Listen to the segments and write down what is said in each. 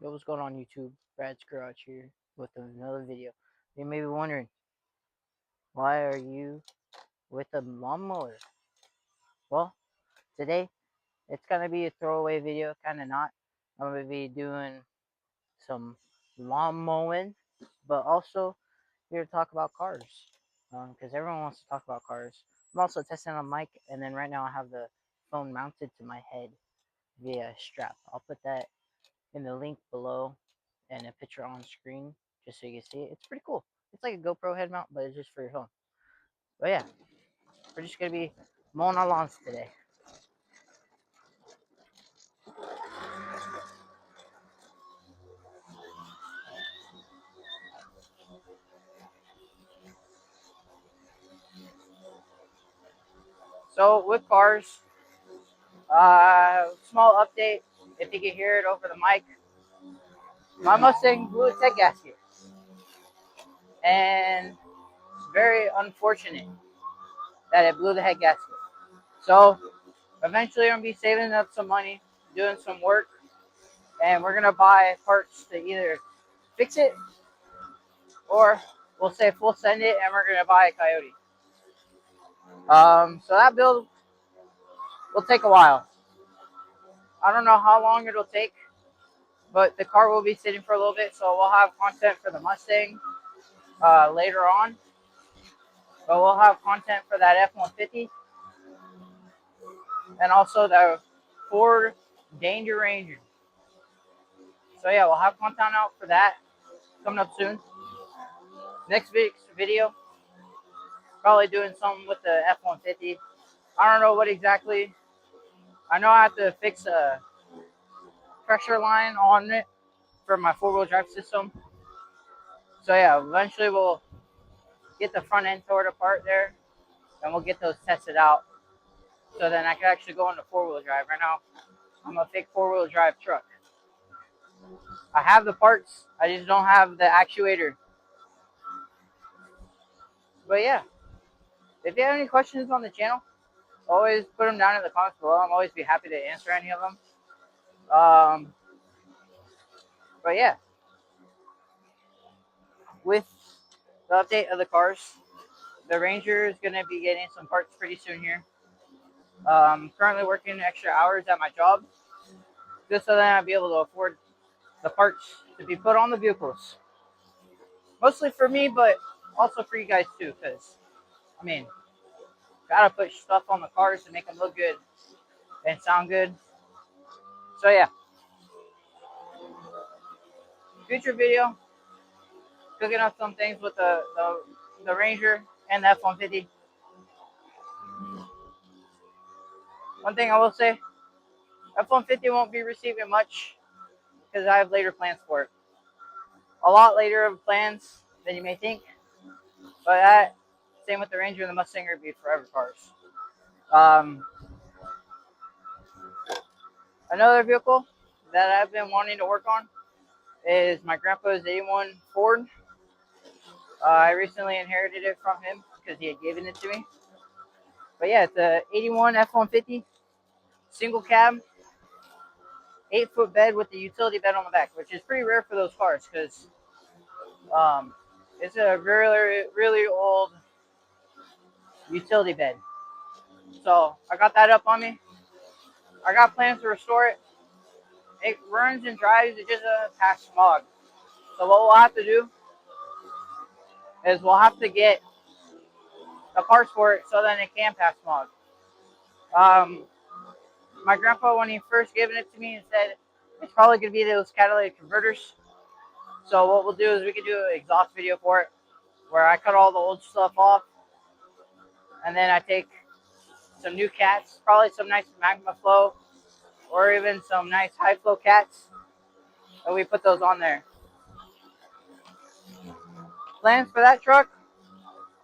Yo, what's going on YouTube? Brad's Garage here with another video. You may be wondering, why are you with a lawnmower? Well, today it's gonna be a throwaway video, kinda not. I'm gonna be doing some lawn mowing, but also here to talk about cars. Because everyone wants to talk about cars. I'm also testing on mic, and then right now I have the phone mounted to my head via a strap. I'll put that in the link below and a picture on screen just so you can see it. It's pretty cool. It's like a GoPro head mount, but it's just for your phone. But yeah, we're just gonna be mowing our lawns today. So with cars, small update. If you can hear it over the mic, my Mustang blew its head gasket, and it's very unfortunate that it blew the head gasket. So eventually, I'm gonna be saving up some money, doing some work, and we're gonna buy parts to either fix it or we'll send it and we're gonna buy a Coyote. So that build will take a while. I don't know how long it'll take, but the car will be sitting for a little bit, so we'll have content for the Mustang later on. But we'll have content for that F-150 and also the Ford Danger Ranger. So yeah, we'll have content out for that coming up soon. Next week's video, probably doing something with the F-150. I don't know what exactly. I know I have to fix a pressure line on it for my four-wheel drive system. So yeah, eventually we'll get the front end torn apart there, and we'll get those tested out. So then I can actually go into four-wheel drive. Right now, I'm a fake four-wheel drive truck. I have the parts, I just don't have the actuator. But yeah, if you have any questions on the channel, always put them down in the comments below. I'm always be happy to answer any of them. But yeah, with the update of the cars, the Ranger is going to be getting some parts pretty soon here. Currently working extra hours at my job just so that I'll be able to afford the parts to be put on the vehicles. Mostly for me, but also for you guys too, because, I mean, gotta put stuff on the cars to make them look good and sound good. So yeah, future video, cooking up some things with the Ranger and the F-150. One thing I will say, F-150 won't be receiving much because I have later plans for it. A lot later of plans than you may think. But that, same with the Ranger and the Mustang, would be forever cars. Another vehicle that I've been wanting to work on is my grandpa's '81 Ford. I recently inherited it from him because he had given it to me. But yeah, it's a '81 F-150 single cab, 8-foot bed with the utility bed on the back, which is pretty rare for those cars because it's a really old utility bed. So I got that up on me. I got plans to restore it. It runs and drives, it just doesn't pass smog. So what we'll have to do is we'll have to get the parts for it so that it can pass smog. My grandpa, when he first gave it to me, he said it's probably going to be those catalytic converters. So what we'll do is we can do an exhaust video for it where I cut all the old stuff off and then I take some new cats, probably some nice magma flow or even some nice high flow cats, and we put those on there. Plans for that truck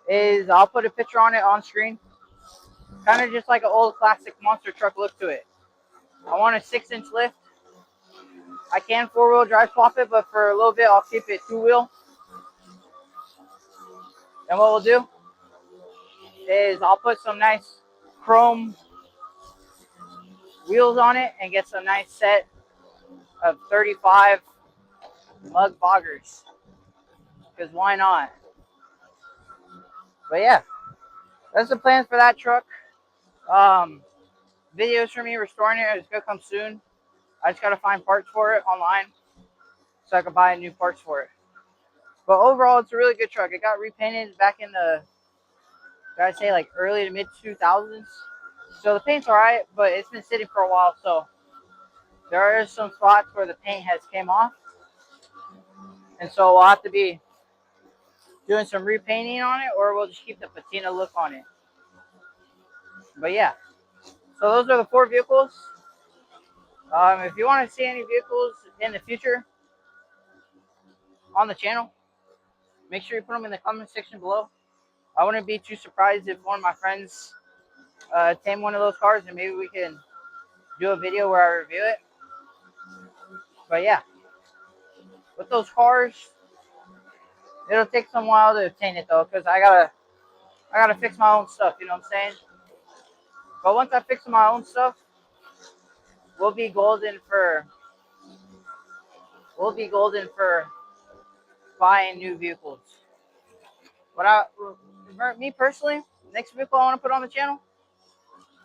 is I'll put a picture on it on screen. Kind of just like an old classic monster truck look to it. I want a 6-inch lift. I can four-wheel drive swap it, but for a little bit I'll keep it two-wheel. And what we'll do is I'll put some nice chrome wheels on it and get some nice set of 35 mug boggers, because why not? But yeah, that's the plan for that truck. Um, Videos for me restoring it is gonna come soon. I just gotta find parts for it online so I can buy new parts for it. But overall, it's a really good truck. It got repainted back in the, gotta say, like early to mid 2000s. So the paint's alright, but it's been sitting for a while. So there are some spots where the paint has came off, and so we'll have to be doing some repainting on it, or we'll just keep the patina look on it. But yeah, so those are the 4 vehicles. If you want to see any vehicles in the future on the channel, make sure you put them in the comment section below. I wouldn't be too surprised if one of my friends tame one of those cars, and maybe we can do a video where I review it. But yeah, with those cars, it'll take some while to obtain it though, because I gotta fix my own stuff. You know what I'm saying? But once I fix my own stuff, we'll be golden for buying new vehicles. Me personally, next vehicle I want to put on the channel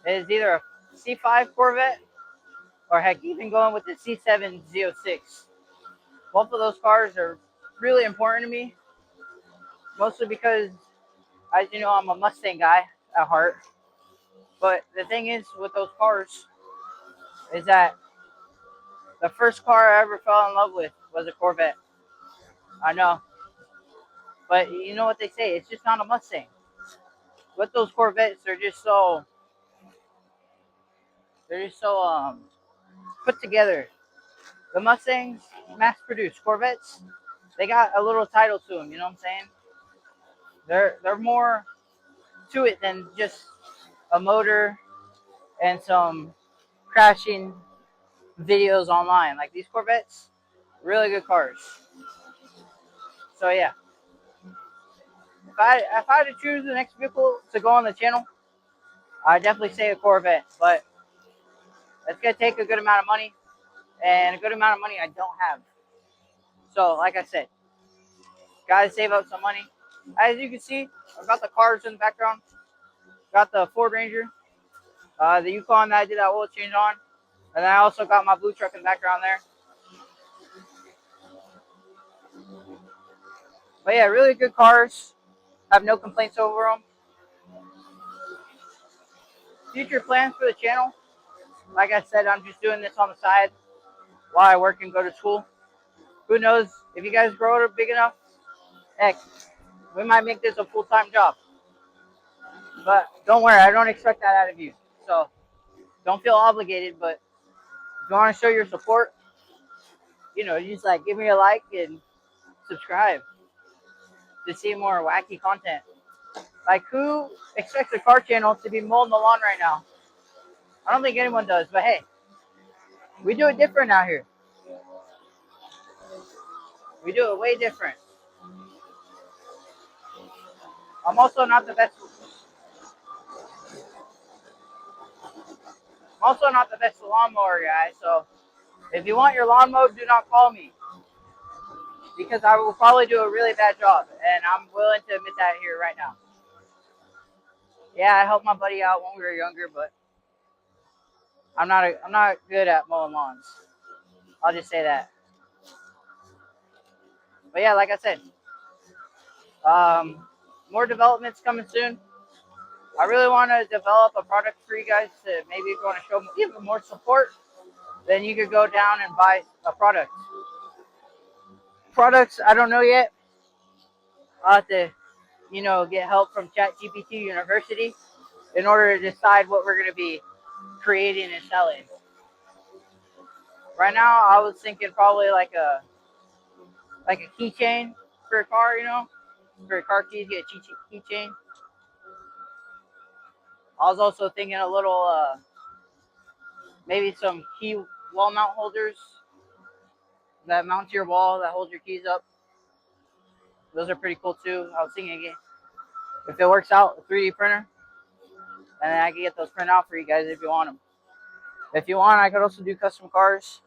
is either a C5 Corvette, or heck, even going with the C7 Z06. Both of those cars are really important to me, mostly because, as you know, I'm a Mustang guy at heart. But the thing is with those cars is that the first car I ever fell in love with was a Corvette. I know, but you know what they say, it's just not a Mustang. With those Corvettes, they're just so put together. The Mustangs, mass-produced Corvettes, they got a little title to them. You know what I'm saying? They're more to it than just a motor and some crashing videos online. Like these Corvettes, really good cars. So yeah, if I had to choose the next vehicle to go on the channel, I definitely say a Corvette. But it's gonna take a good amount of money, and a good amount of money I don't have. So like I said, gotta save up some money. As you can see, I've got the cars in the background. Got the Ford Ranger, the Yukon that I did that oil change on, and then I also got my blue truck in the background there. But yeah, really good cars. I have no complaints over them. Future plans for the channel, like I said, I'm just doing this on the side while I work and go to school. Who knows, if you guys grow it big enough, heck, we might make this a full-time job. But don't worry, I don't expect that out of you. So don't feel obligated, but if you want to show your support, just like give me a like and subscribe to see more wacky content. Like, who expects a car channel to be mowing the lawn right now? I don't think anyone does, but hey, we do it different out here. We do it way different. I'm also not the best. I'm also not the best lawnmower guy, so if you want your lawn mowed, do not call me, because I will probably do a really bad job, and I'm willing to admit that here right now. Yeah, I helped my buddy out when we were younger, but I'm not good at mowing lawns. I'll just say that. But yeah, like I said, more developments coming soon. I really want to develop a product for you guys to maybe if you want to show even more support, then you could go down and buy a product. Products I don't know yet. I'll have to, get help from ChatGPT University in order to decide what we're going to be creating and selling. Right now, I was thinking probably like a keychain for a car, for a car keys, get a keychain. I was also thinking a little, maybe some key wall mount holders that mount to your wall that hold your keys up. Those are pretty cool too. I was thinking if it works out, a 3D printer, and then I can get those printed out for you guys if you want them. If you want, I could also do custom cars.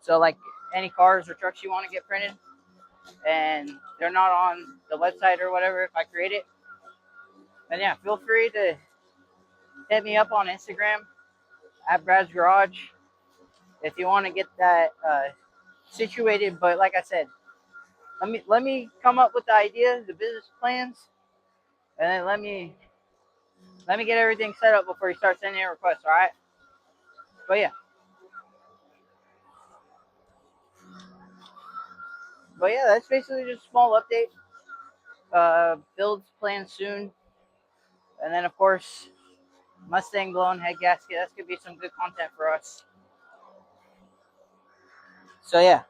So like any cars or trucks you want to get printed, and they're not on the website or whatever, if I create it, then yeah, feel free to hit me up on Instagram at Brad's Garage if you want to get that situated. But like I said, let me come up with the ideas, the business plans, and then let me get everything set up before you start sending in requests. All right. But yeah, that's basically just a small update. Builds planned soon, and then of course Mustang blown head gasket. That's gonna be some good content for us. So yeah,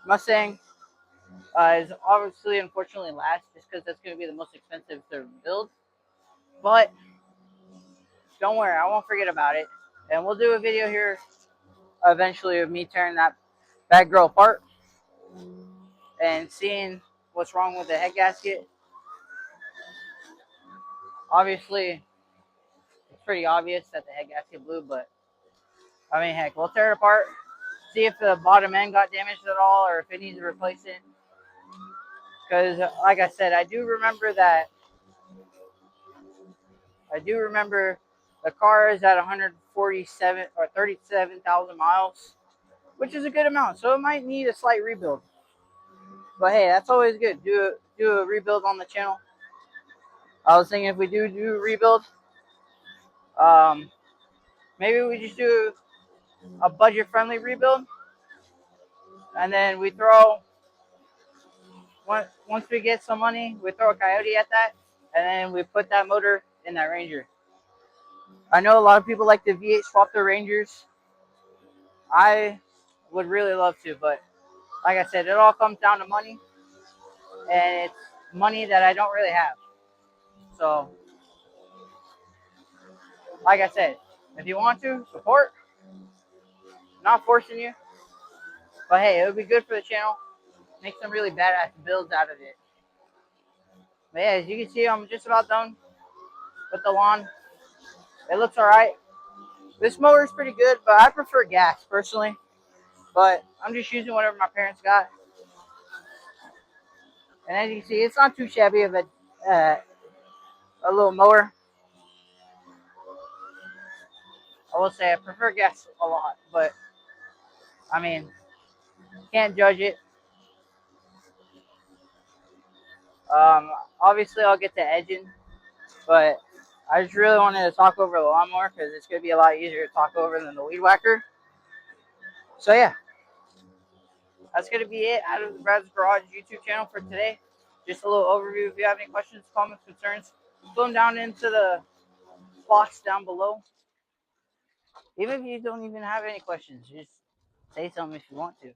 Mustang is obviously, unfortunately, last just because that's gonna be the most expensive to build. But don't worry, I won't forget about it, and we'll do a video here eventually of me tearing that bad girl apart and seeing what's wrong with the head gasket. Obviously, it's pretty obvious that the head gasket blew, but I mean, heck, we'll tear it apart, see if the bottom end got damaged at all or if it needs replacing. Because, like I said, I do remember the car is at 147 or 37,000 miles, which is a good amount. So it might need a slight rebuild. But hey, that's always good. Do a rebuild on the channel. I was thinking if we do a rebuild, um, maybe we just do a budget-friendly rebuild, and then we throw once we get some money, we throw a Coyote at that, and then we put that motor in that Ranger. I know a lot of people like the V8 swap the Rangers. I would really love to, but like I said, it all comes down to money, and it's money that I don't really have. So, like I said, if you want to support, not forcing you, but hey, it would be good for the channel. Make some really badass builds out of it. But yeah, as you can see, I'm just about done with the lawn. It looks alright. This mower is pretty good, but I prefer gas personally. But I'm just using whatever my parents got. And as you can see, it's not too shabby of a little mower. I will say I prefer gas a lot, but I mean, can't judge it. Um, Obviously, I'll get to edging, but I just really wanted to talk over the lawnmower because it's going to be a lot easier to talk over than the weed whacker. So yeah, that's going to be it out of the Brad's Garage YouTube channel for today. Just a little overview. If you have any questions, comments, concerns, put them down into the box down below. Even if you don't even have any questions, just say something if you want to.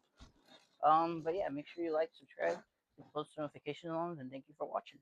But yeah, make sure you like, subscribe, post notifications on, and thank you for watching.